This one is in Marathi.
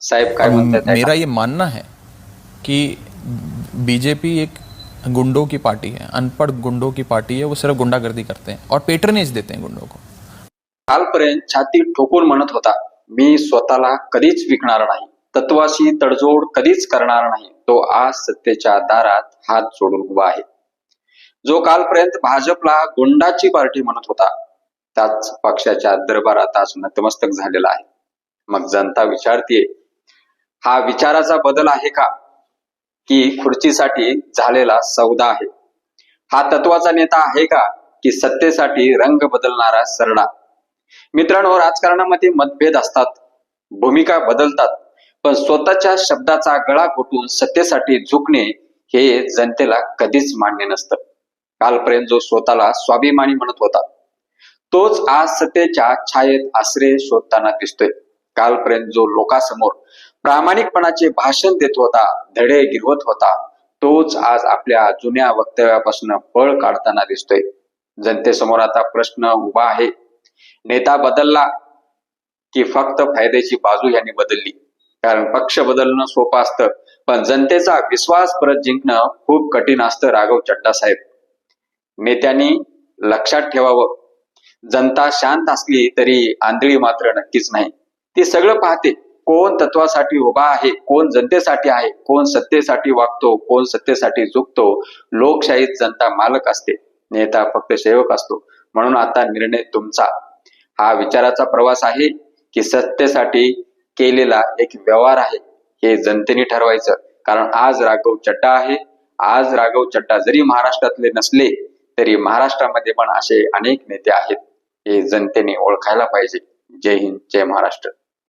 साहेब काय म्हणतात मेरा ये मानना है कि बीजेपी एक गुंडों की पार्टी है, अनपढ़ गुंडों की पार्टी है। वो सिर्फ गुंडागर्दी करते हैं और पेट्रनेज देते हैं गुंडों को। कालपर्यंत छाती ठोकून म्हणत होता, मी स्वतःला कधीच विकणार नाही, तत्वाशी तडजोड कधीच करणार नाही, तो आज सत्तेच्या दारात हात जोडून उभा आहे। जो कालपर्यंत भाजपला गुंडाची पार्टी म्हणत होता, त्याच पक्षाच्या दरबारात आज नतमस्तक झालेला आहे। मग जनता विचारतीये, हा विचाराचा बदल आहे का, की खुर्चीसाठी झालेला सौदा आहे? हा तत्वाचा नेता आहे का, की सत्तेसाठी रंग बदलणारा सरडा? मित्रांनो, राजकारणामध्ये मतभेद असतात, भूमिका बदलतात, पण स्वतःच्या शब्दाचा गळा घोटून सत्तेसाठी झुकणे हे जनतेला कधीच मान्य नसतं। कालपर्यंत जो स्वतःला स्वाभिमानी म्हणत होता, तोच आज सत्तेच्या छायेत आश्रय शोधताना दिसतोय। कालपर्यंत जो लोकांसमोर प्रामाणिकपणाचे भाषण देत होता, धडे गिरवत होता, तोच आज आपल्या जुन्या वक्तव्यापासून पळ काढताना दिसतोय। जनतेसमोर आता प्रश्न उभा आहे, नेता बदलला की फक्त फायद्याची बाजू यांनी बदलली? कारण पक्ष बदलणं सोपं असतं, पण जनतेचा विश्वास परत जिंकणं खूप कठीण असतं। राघव चड्डा साहेब, नेत्यांनी लक्षात ठेवावं, जनता शांत असली तरी आंधळी मात्र नक्कीच नाही। ती सगळं पाहते, कोण तत्वासाठी उभा आहे, कोण जनतेसाठी आहे, कोण सत्तेसाठी वागतो, कोण सत्तेसाठी झुकतो। लोकशाहीत जनता मालक असते, नेता फक्त सेवक असतो। म्हणून आता निर्णय तुमचा। हा विचाराचा प्रवास आहे की सत्तेसाठी केलेला एक व्यवहार आहे, हे जनतेने ठरवायचं। कारण आज राघव चड्डा आहे, आज राघव चड्डा जरी महाराष्ट्रातले नसले तरी महाराष्ट्रामध्ये पण असे अनेक नेते आहेत, हे जनतेने ओळखायला पाहिजे। जय हिंद, जय महाराष्ट्र।